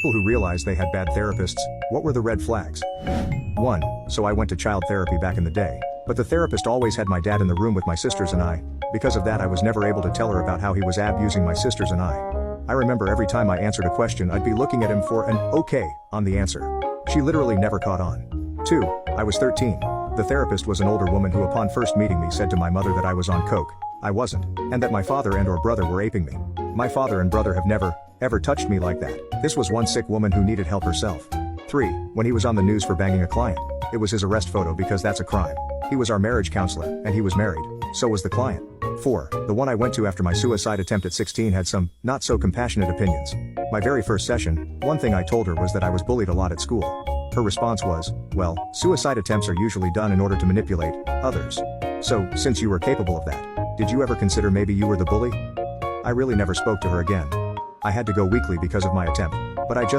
People who realized they had bad therapists, what were the red flags? 1. So I went to child therapy back in the day. But the therapist always had my dad in the room with my sisters and I. Because of that I was never able to tell her about how he was abusing my sisters and I. I remember every time I answered a question I'd be looking at him for an okay on the answer. She literally never caught on. 2. I was 13. The therapist was an older woman who upon first meeting me said to my mother that I was on coke. I wasn't. And that my father and or brother were aping me. My father and brother have never, ever touched me like that. This was one sick woman who needed help herself. 3. When he was on the news for banging a client. It was his arrest photo because that's a crime. He was our marriage counselor, and he was married. So was the client. 4. The one I went to after my suicide attempt at 16 had some, not so compassionate opinions. My very first session, one thing I told her was that I was bullied a lot at school. Her response was, well, suicide attempts are usually done in order to manipulate others. So, since you were capable of that, did you ever consider maybe you were the bully? I really never spoke to her again. I had to go weekly because of my attempt, but I just